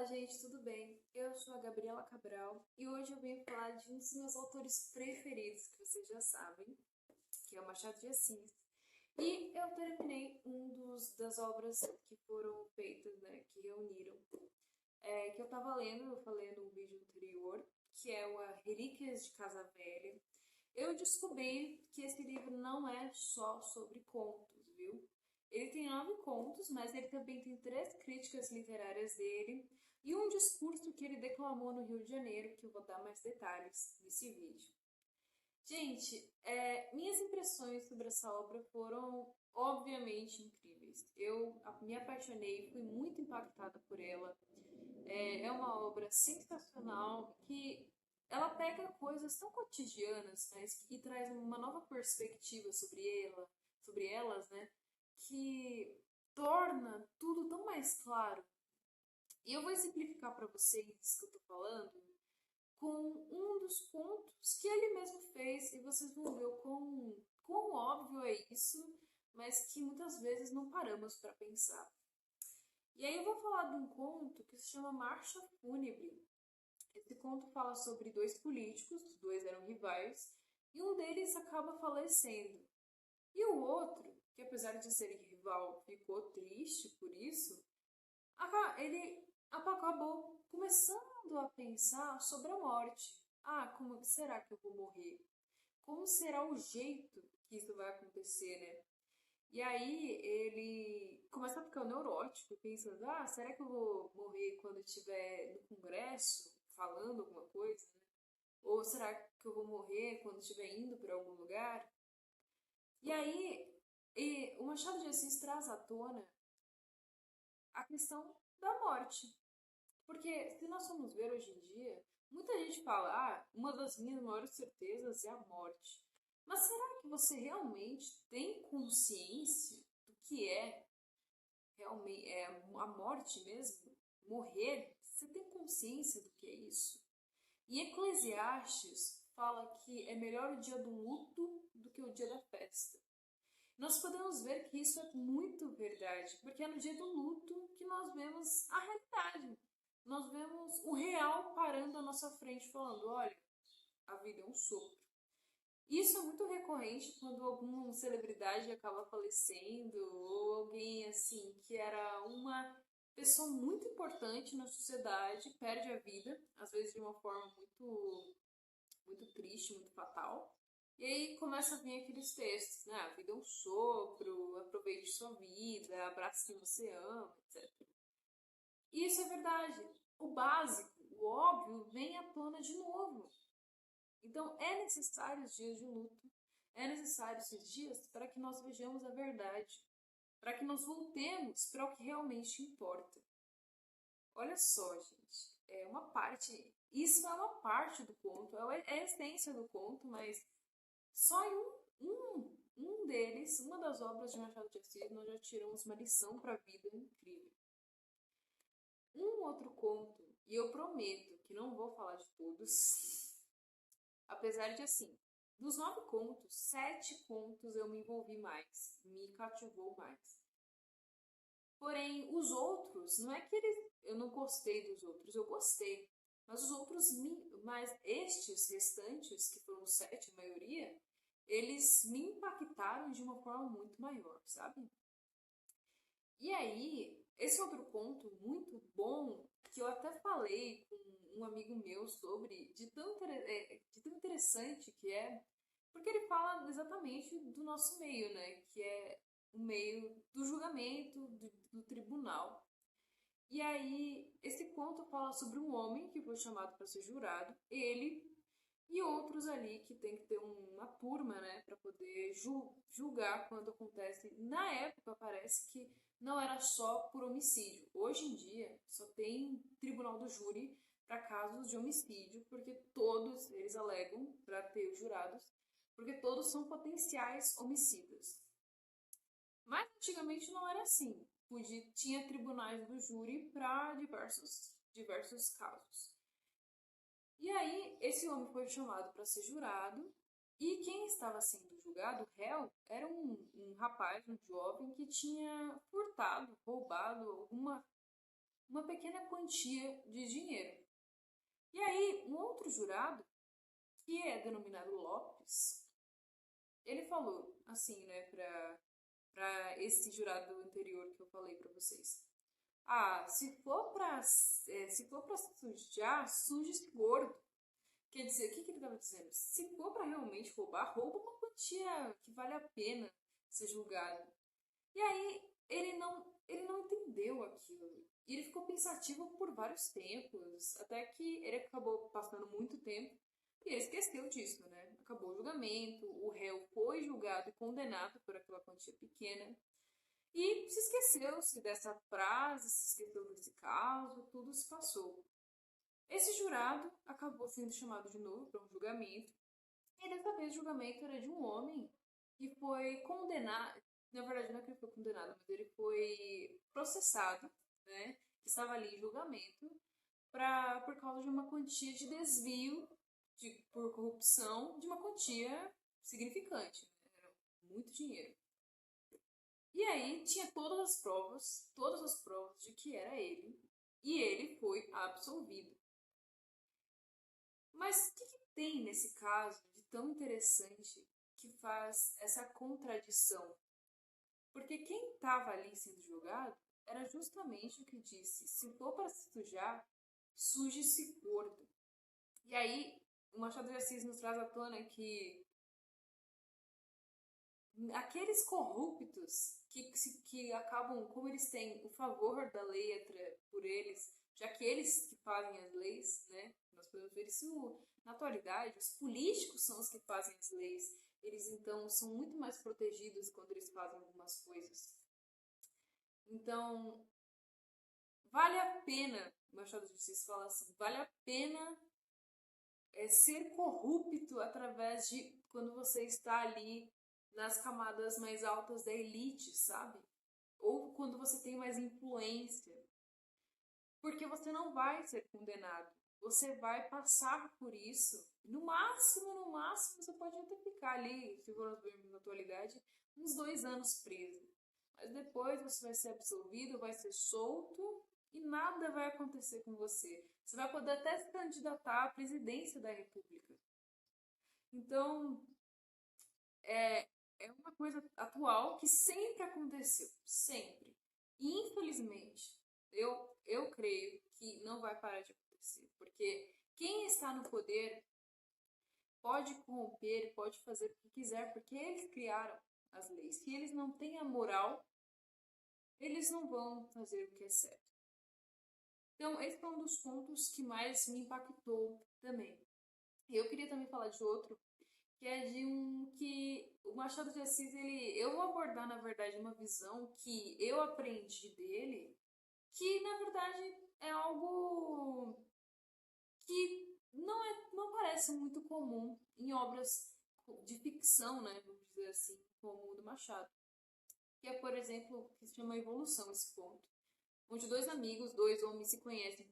Olá, gente, tudo bem? Eu sou a Gabriela Cabral e hoje eu venho falar de um dos meus autores preferidos, que vocês já sabem, que é o Machado de Assis. E eu terminei das obras que foram feitas, né, que reuniram, que eu tava lendo, eu falei no vídeo anterior, que é o A Relíquias de Casa Velha. Eu descobri que esse livro não é só sobre contos, viu? Ele tem 9 contos, mas ele também tem 3 críticas literárias dele e um discurso que ele declamou no Rio de Janeiro, que eu vou dar mais detalhes nesse vídeo. Gente, minhas impressões sobre essa obra foram obviamente incríveis. Me apaixonei, fui muito impactada por ela. É uma obra sensacional que ela pega coisas tão cotidianas, mas e traz uma nova perspectiva sobre elas, né? Que torna tudo tão mais claro. E eu vou exemplificar para vocês isso que eu tô falando com um dos contos que ele mesmo fez, e vocês vão ver o quão óbvio é isso, mas que muitas vezes não paramos para pensar. E aí eu vou falar de um conto que se chama Marcha Fúnebre. Esse conto fala sobre 2 políticos, os dois eram rivais, e um deles acaba falecendo. E o outro, que apesar de ser rival, ficou triste por isso, ele acabou começando a pensar sobre a morte. Ah, como será que eu vou morrer? Como será o jeito que isso vai acontecer, né? E aí ele começa a ficar neurótico, pensando, será que eu vou morrer quando estiver no congresso, falando alguma coisa, né? Ou será que eu vou morrer quando estiver indo para algum lugar? E aí o Machado de Assis traz à tona a questão da morte. Porque se nós formos ver hoje em dia, muita gente fala, uma das minhas maiores certezas é a morte. Mas será que você realmente tem consciência do que é realmente a morte mesmo? Morrer? Você tem consciência do que é isso? E Eclesiastes fala que é melhor o dia do luto do que o dia da festa. Nós podemos ver que isso é muito verdade, porque é no dia do luto que nós vemos a realidade. Nós vemos o real parando à nossa frente, falando: olha, a vida é um sopro. Isso é muito recorrente quando alguma celebridade acaba falecendo, ou alguém assim que era uma pessoa muito importante na sociedade perde a vida, às vezes de uma forma muito triste, muito fatal. E aí começa a vir aqueles textos, né? A vida é um sopro, aproveite sua vida, abrace quem você ama, etc. E isso é verdade. O básico, o óbvio, vem à tona de novo. Então é necessário os dias de luto, é necessário esses dias para que nós vejamos a verdade, para que nós voltemos para o que realmente importa. Olha só, gente, isso é uma parte do conto, é a essência do conto, mas só em um deles, uma das obras de Machado de Assis, nós já tiramos uma lição para a vida incrível. Um outro conto, e eu prometo que não vou falar de todos, apesar de assim, dos 9 contos, 7 contos eu me envolvi mais, me cativou mais. Porém, os outros, não é que eu não gostei dos outros, eu gostei. Mas mas estes restantes, que foram 7, a maioria, eles me impactaram de uma forma muito maior, sabe? E aí, esse outro ponto muito bom, que eu até falei com um amigo meu sobre, de tão interessante que é, porque ele fala exatamente do nosso meio, né? Que é o meio do julgamento, do tribunal. E aí, esse conto fala sobre um homem que foi chamado para ser jurado, ele e outros ali que tem que ter uma turma, né, para poder julgar quando acontece. Na época, parece que não era só por homicídio. Hoje em dia, só tem tribunal do júri para casos de homicídio, porque todos eles alegam para ter os jurados, porque todos são potenciais homicidas. Mas antigamente não era assim. Tinha tribunais do júri para diversos casos. E aí, esse homem foi chamado para ser jurado, e quem estava sendo julgado, o réu, era um rapaz, um jovem, que tinha furtado, roubado uma pequena quantia de dinheiro. E aí, um outro jurado, que é denominado Lopes, ele falou assim, né, para esse jurado anterior que eu falei para vocês. Ah, se for para sujar, suje-se gordo. Quer dizer, o que ele estava dizendo? Se for para realmente roubar, rouba uma quantia que vale a pena ser julgado. E aí ele não entendeu aquilo. E ele ficou pensativo por vários tempos, até que ele acabou passando muito tempo e ele esqueceu disso, né? Acabou o julgamento, o réu foi julgado e condenado por aquela quantia pequena. E se esqueceu-se dessa frase, se esqueceu desse caso, tudo se passou. Esse jurado acabou sendo chamado de novo para um julgamento, e dessa vez o julgamento era de um homem que foi condenado, na verdade não é que ele foi condenado, mas ele foi processado, né, que estava ali em julgamento, por causa de uma quantia de desvio por corrupção, de uma quantia significante, né? Era muito dinheiro. E aí tinha todas as provas de que era ele, e ele foi absolvido. Mas o que tem nesse caso de tão interessante que faz essa contradição? Porque quem estava ali sendo julgado era justamente o que disse: se for para se sujar, suje-se gordo. E aí, o Machado de Assis nos traz à tona que aqueles corruptos que acabam, como eles têm o favor da letra por eles, já que eles que fazem as leis, né? Nós podemos ver isso na atualidade, os políticos são os que fazem as leis, eles então são muito mais protegidos quando eles fazem algumas coisas. Então, vale a pena, Machado de Assis fala assim, vale a pena ser corrupto através de quando você está ali nas camadas mais altas da elite, sabe? Ou quando você tem mais influência. Porque você não vai ser condenado. Você vai passar por isso. No máximo, você pode até ficar ali, se for na atualidade, uns 2 anos preso. Mas depois você vai ser absolvido, vai ser solto e nada vai acontecer com você. Você vai poder até se candidatar à presidência da República. Então, é uma coisa atual que sempre aconteceu, sempre. E, infelizmente, eu creio que não vai parar de acontecer, porque quem está no poder pode corromper, pode fazer o que quiser, porque eles criaram as leis. Se eles não têm a moral, eles não vão fazer o que é certo. Então, esse foi um dos pontos que mais me impactou também. Eu queria também falar de outro, que é de um que o Machado de Assis, eu vou abordar, na verdade, uma visão que eu aprendi dele, que, na verdade, é algo que não parece muito comum em obras de ficção, né, vamos dizer assim, como o do Machado. Que é, por exemplo, que se chama Evolução, esse ponto, onde dois amigos, dois homens se conhecem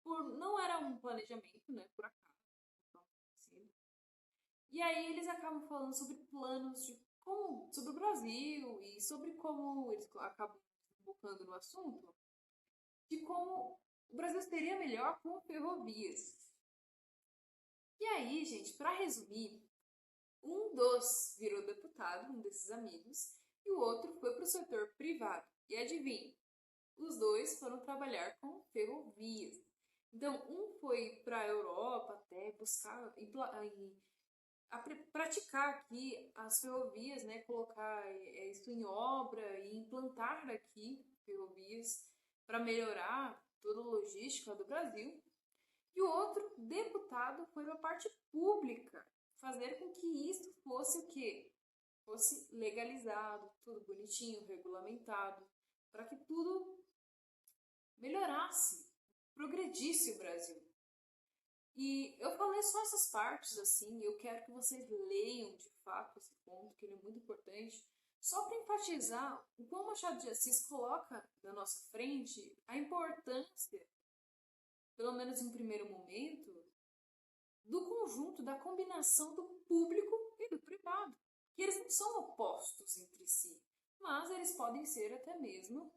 não era um planejamento, né, por acaso, assim. E aí eles acabam falando sobre planos sobre o Brasil e sobre como eles acabam focando no assunto, de como o Brasil seria melhor com ferrovias. E aí, gente, para resumir, um dos virou deputado, um desses amigos, e o outro foi para o setor privado. E adivinha, os dois foram trabalhar com ferrovias. Então, um foi para a Europa até buscar praticar aqui as ferrovias, né, colocar isso em obra e implantar aqui ferrovias para melhorar toda a logística do Brasil. E o outro deputado foi para a parte pública, fazer com que isso fosse o quê? Fosse legalizado, tudo bonitinho, regulamentado, para que tudo melhorasse, progredisse o Brasil. E eu falei só essas partes assim, eu quero que vocês leiam de fato esse ponto, que ele é muito importante, só para enfatizar o quão Machado de Assis coloca na nossa frente a importância, pelo menos em primeiro momento, do conjunto, da combinação do público e do privado. Que eles não são opostos entre si, mas eles podem ser até mesmo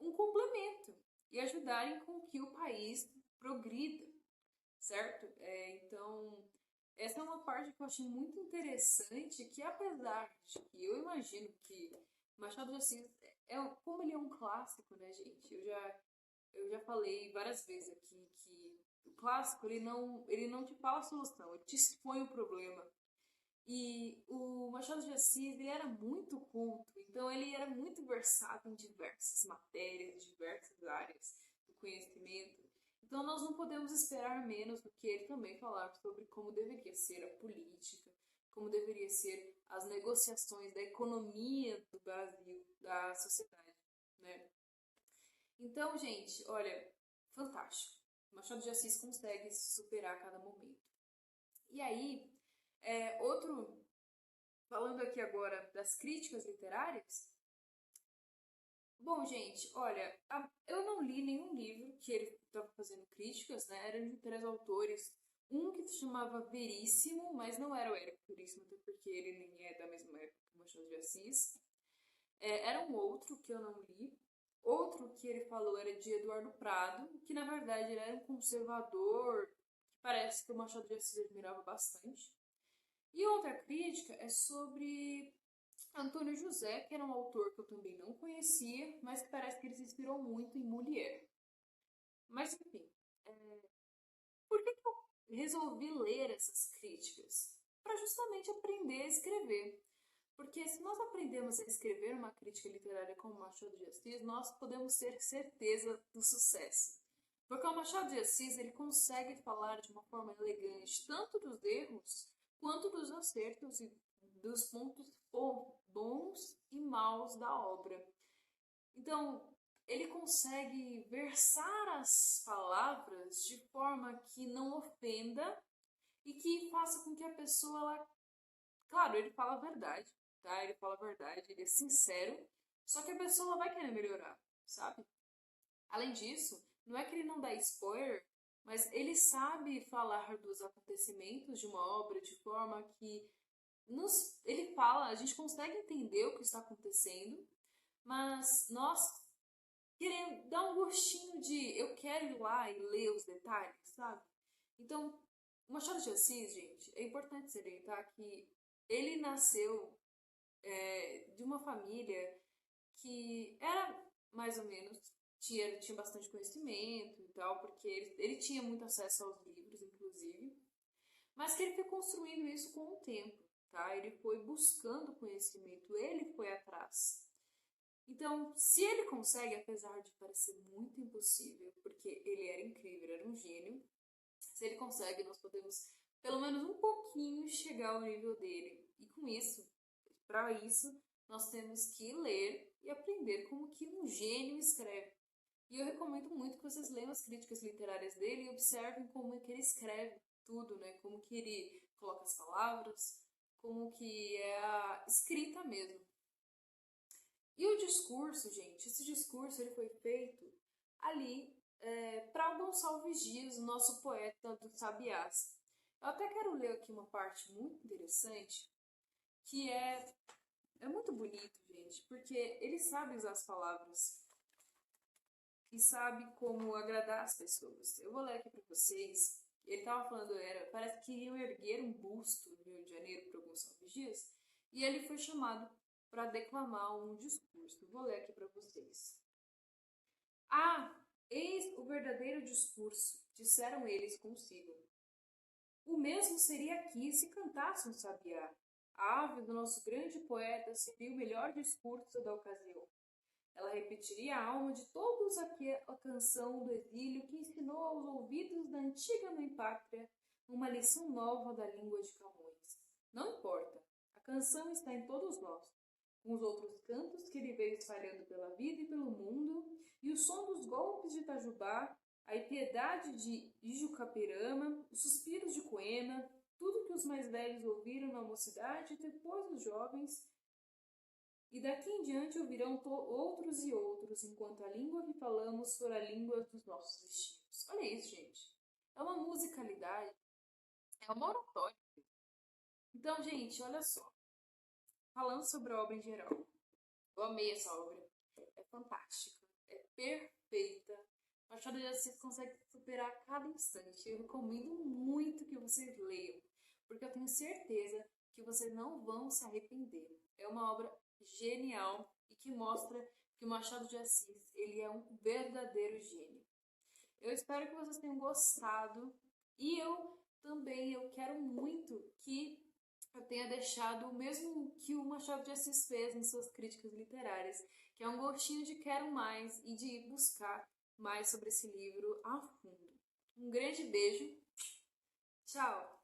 um complemento e ajudarem com que o país progrida, certo? Então, essa é uma parte que eu achei muito interessante, que apesar de que eu imagino que Machado de Assis, como ele é um clássico, né, gente? Eu já falei várias vezes aqui que o clássico, ele não te fala a solução, ele te expõe o problema. E o Machado de Assis, ele era muito culto, então ele era muito versado em diversas matérias, diversas áreas do conhecimento. Então nós não podemos esperar menos do que ele também falar sobre como deveria ser a política, como deveria ser as negociações da economia do Brasil, da sociedade, né? Então, gente, olha, fantástico. Machado de Assis consegue se superar a cada momento. E aí, falando aqui agora das críticas literárias. Bom, gente, olha, eu não li nenhum livro que ele estava fazendo críticas, né? Eram de 3 autores. Um que se chamava Veríssimo, mas não era o Érico Veríssimo, até porque ele nem é da mesma época que o Machado de Assis. Era um outro que eu não li. Outro que ele falou era de Eduardo Prado, que na verdade ele era um conservador, que parece que o Machado de Assis admirava bastante. E outra crítica é sobre Antônio José, que era um autor que eu também não conhecia, mas que parece que ele se inspirou muito em Molière. Mas enfim, por que eu resolvi ler essas críticas? Para justamente aprender a escrever. Porque se nós aprendemos a escrever uma crítica literária como Machado de Assis, nós podemos ter certeza do sucesso. Porque o Machado de Assis ele consegue falar de uma forma elegante tanto dos erros quanto dos acertos e dos pontos bons e maus da obra. Então, ele consegue versar as palavras de forma que não ofenda e que faça com que a pessoa, claro, ele fala a verdade, tá? Ele fala a verdade, ele é sincero, só que a pessoa vai querer melhorar, sabe? Além disso, não é que ele não dá spoiler, mas ele sabe falar dos acontecimentos de uma obra de forma que ele fala, a gente consegue entender o que está acontecendo, mas nós queremos dar um gostinho de eu quero ir lá e ler os detalhes, sabe? Então, o Machado de Assis, gente, é importante salientar que ele nasceu de uma família que era mais ou menos, tinha bastante conhecimento e tal, porque ele tinha muito acesso aos livros, inclusive, mas que ele foi construindo isso com o tempo, tá? Ele foi buscando conhecimento, ele foi atrás. Então, se ele consegue, apesar de parecer muito impossível, porque ele era incrível, ele era um gênio, se ele consegue, nós podemos, pelo menos um pouquinho, chegar ao nível dele. E com isso, para isso, nós temos que ler e aprender como que um gênio escreve. E eu recomendo muito que vocês leiam as críticas literárias dele e observem como é que ele escreve tudo, né? Como que ele coloca as palavras, como que é a escrita mesmo. E o discurso, gente, esse discurso ele foi feito ali para o Gonçalves Dias, o nosso poeta do Sabiás. Eu até quero ler aqui uma parte muito interessante, que é muito bonito, gente, porque ele sabe usar as palavras e sabe como agradar as pessoas. Eu vou ler aqui para vocês. Ele estava falando, parece que iriam erguer um busto no Rio de Janeiro para o Gonçalves Dias, e ele foi chamado para declamar um discurso. Vou ler aqui para vocês. Ah, eis o verdadeiro discurso, disseram eles consigo. O mesmo seria aqui se cantasse um sabiá. A ave do nosso grande poeta seria o melhor discurso da ocasião. Ela repetiria a alma de todos aqui a canção do exílio que ensinou aos ouvidos da antiga mãe pátria uma lição nova da língua de Camões. Não importa, a canção está em todos nós, com os outros cantos que ele veio espalhando pela vida e pelo mundo, e o som dos golpes de Itajubá, a impiedade de Ijucapirama, os suspiros de Coema, tudo que os mais velhos ouviram na mocidade e depois os jovens, e daqui em diante ouvirão outros e outros, enquanto a língua que falamos for a língua dos nossos destinos. Olha isso, gente. É uma musicalidade, é uma oratória. Então, gente, olha só. Falando sobre a obra em geral, eu amei essa obra. É fantástica. É perfeita. Machado de Assis consegue superar a cada instante. Eu recomendo muito que vocês leiam, porque eu tenho certeza que vocês não vão se arrepender. É uma obra genial e que mostra que o Machado de Assis ele é um verdadeiro gênio. Eu espero que vocês tenham gostado e eu quero muito que eu tenha deixado o mesmo que o Machado de Assis fez em suas críticas literárias, que é um gostinho de quero mais e de ir buscar mais sobre esse livro a fundo. Um grande beijo, tchau!